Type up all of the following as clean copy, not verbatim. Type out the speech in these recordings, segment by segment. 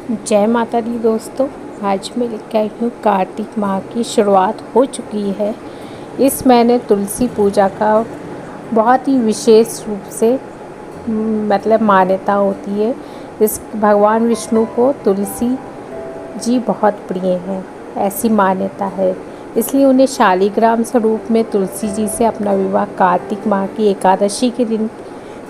जय माता दी दोस्तों। आज मैं लेकर आई हूँ कार्तिक माह की शुरुआत हो चुकी है। इस महीने तुलसी पूजा का बहुत ही विशेष रूप से मान्यता होती है। इस भगवान विष्णु को तुलसी जी बहुत प्रिय हैं, ऐसी मान्यता है। इसलिए उन्हें शालिग्राम स्वरूप में तुलसी जी से अपना विवाह कार्तिक माह की एकादशी के दिन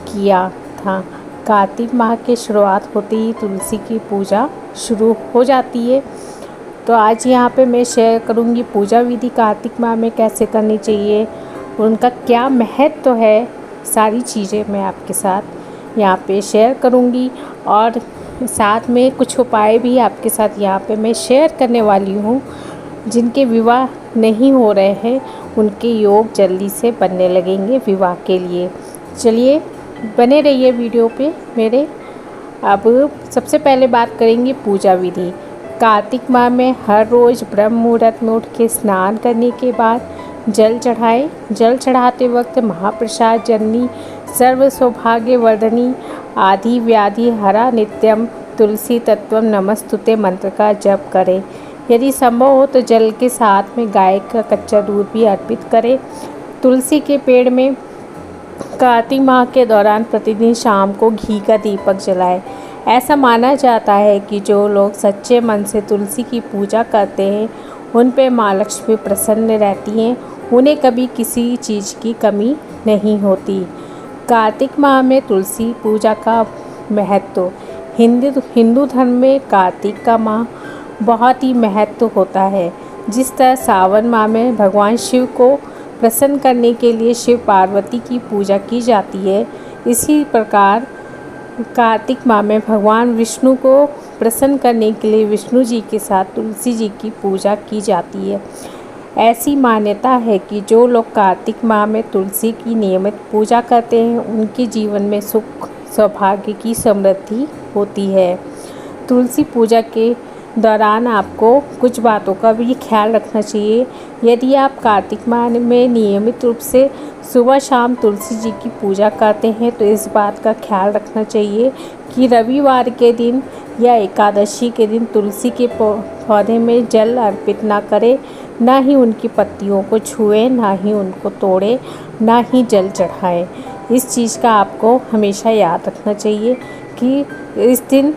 किया था। कार्तिक माह की शुरुआत होते ही तुलसी की पूजा शुरू हो जाती है। तो आज यहाँ पे मैं शेयर करूँगी पूजा विधि कार्तिक माह में कैसे करनी चाहिए, उनका क्या महत्व है, सारी चीज़ें मैं आपके साथ यहाँ पे शेयर करूँगी। और साथ में कुछ उपाय भी आपके साथ यहाँ पे मैं शेयर करने वाली हूँ। जिनके विवाह नहीं हो रहे हैं उनके योग जल्दी से बनने लगेंगे विवाह के लिए। चलिए बने रहिए वीडियो पे मेरे। अब सबसे पहले बात करेंगे पूजा विधि। कार्तिक माह में हर रोज़ ब्रह्म मुहूर्त में उठ के स्नान करने के बाद जल चढ़ाएं। जल चढ़ाते वक्त महाप्रसाद जननी सर्व सौभाग्य वर्धनी आदि व्याधि हरा नित्यम तुलसी तत्वम नमस्तुते मंत्र का जप करें। यदि संभव हो तो जल के साथ में गाय का कच्चा दूध भी अर्पित करें। तुलसी के पेड़ में कार्तिक माह के दौरान प्रतिदिन शाम को घी का दीपक जलाएं। ऐसा माना जाता है कि जो लोग सच्चे मन से तुलसी की पूजा करते हैं उन पर माँ लक्ष्मी प्रसन्न रहती हैं, उन्हें कभी किसी चीज़ की कमी नहीं होती। कार्तिक माह में तुलसी पूजा का महत्व। हिंदू धर्म में कार्तिक का माह बहुत ही महत्व होता है। जिस तरह सावन माह में भगवान शिव को प्रसन्न करने के लिए शिव पार्वती की पूजा की जाती है, इसी प्रकार कार्तिक माह में भगवान विष्णु को प्रसन्न करने के लिए विष्णु जी के साथ तुलसी जी की पूजा की जाती है। ऐसी मान्यता है कि जो लोग कार्तिक माह में तुलसी की नियमित पूजा करते हैं उनके जीवन में सुख सौभाग्य की समृद्धि होती है। तुलसी पूजा के दौरान आपको कुछ बातों का भी ख्याल रखना चाहिए। यदि आप कार्तिक माह में नियमित रूप से सुबह शाम तुलसी जी की पूजा करते हैं तो इस बात का ख्याल रखना चाहिए कि रविवार के दिन या एकादशी के दिन तुलसी के पौधे में जल अर्पित ना करें, ना ही उनकी पत्तियों को छुएं, ना ही उनको तोड़ें, ना ही जल चढ़ाएं। इस चीज़ का आपको हमेशा याद रखना चाहिए कि इस दिन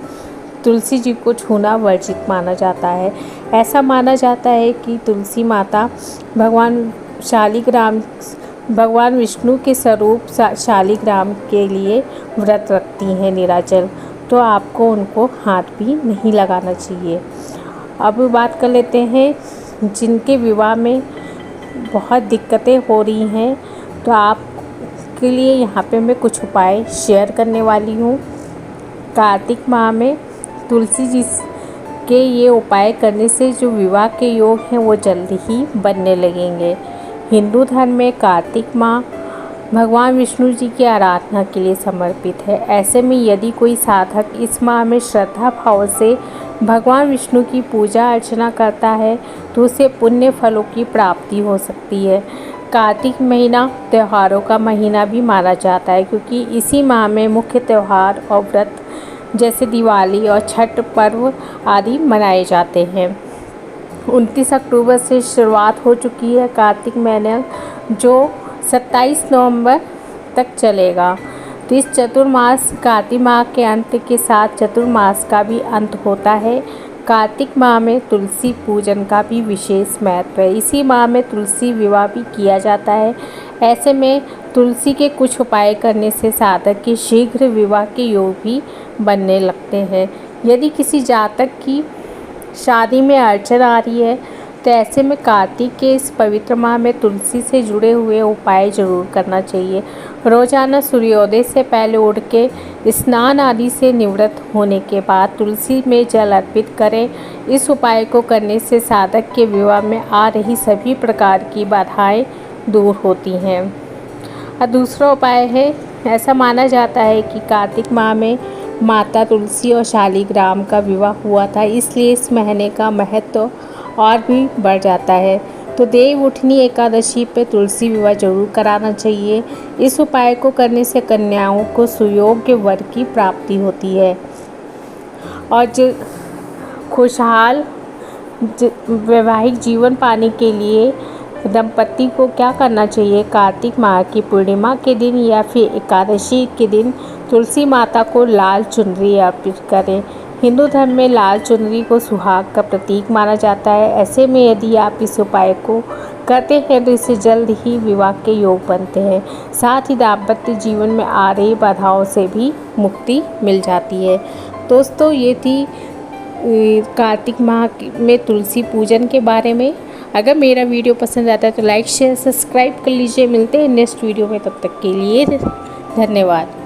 तुलसी जी को छूना वर्जित माना जाता है। ऐसा माना जाता है कि तुलसी माता भगवान विष्णु के स्वरूप शालिग्राम के लिए व्रत रखती हैं निराजल, तो आपको उनको हाथ भी नहीं लगाना चाहिए। अब बात कर लेते हैं जिनके विवाह में बहुत दिक्कतें हो रही हैं, तो आपके लिए यहाँ पे मैं कुछ उपाय शेयर करने वाली हूँ। कार्तिक माह में तुलसी जी के ये उपाय करने से जो विवाह के योग हैं वो जल्दी ही बनने लगेंगे। हिंदू धर्म में कार्तिक माह भगवान विष्णु जी की आराधना के लिए समर्पित है। ऐसे में यदि कोई साधक इस माह में श्रद्धा भाव से भगवान विष्णु की पूजा अर्चना करता है तो उसे पुण्य फलों की प्राप्ति हो सकती है। कार्तिक महीना त्योहारों का महीना भी माना जाता है क्योंकि इसी माह में मुख्य त्यौहार और व्रत जैसे दिवाली और छठ पर्व आदि मनाए जाते हैं। 29 अक्टूबर से शुरुआत हो चुकी है कार्तिक महीना, जो 27 नवंबर तक चलेगा। तो इस चतुर्मास कार्तिक माह के अंत के साथ चतुर्मास का भी अंत होता है। कार्तिक माह में तुलसी पूजन का भी विशेष महत्व है। इसी माह में तुलसी विवाह भी किया जाता है। ऐसे में तुलसी के कुछ उपाय करने से साधक के शीघ्र विवाह के योग भी बनने लगते हैं। यदि किसी जातक की शादी में अड़चन आ रही है तो ऐसे में कार्तिक के इस पवित्र माह में तुलसी से जुड़े हुए उपाय जरूर करना चाहिए। रोजाना सूर्योदय से पहले उठ के स्नान आदि से निवृत्त होने के बाद तुलसी में जल अर्पित करें। इस उपाय को करने से साधक के विवाह में आ रही सभी प्रकार की बाधाएं दूर होती हैं। और दूसरा उपाय है, ऐसा माना जाता है कि कार्तिक माह में माता तुलसी और शालिग्राम का विवाह हुआ था, इसलिए इस महीने का महत्व और भी बढ़ जाता है। तो देव उठनी एकादशी पे तुलसी विवाह जरूर कराना चाहिए। इस उपाय को करने से कन्याओं को सुयोग्य वर की प्राप्ति होती है। और खुशहाल वैवाहिक जीवन पाने के लिए दंपति को क्या करना चाहिए? कार्तिक माह की पूर्णिमा के दिन या फिर एकादशी के दिन तुलसी माता को लाल चुनरी अर्पित करें। हिंदू धर्म में लाल चुनरी को सुहाग का प्रतीक माना जाता है। ऐसे में यदि आप इस उपाय को करते हैं तो इससे जल्द ही विवाह के योग बनते हैं। साथ ही दाम्पत्य जीवन में आ रही बाधाओं से भी मुक्ति मिल जाती है। दोस्तों, ये थी कार्तिक माह में तुलसी पूजन के बारे में। अगर मेरा वीडियो पसंद आता है तो लाइक शेयर सब्सक्राइब कर लीजिए। मिलते हैं नेक्स्ट वीडियो में, तब तक के लिए धन्यवाद।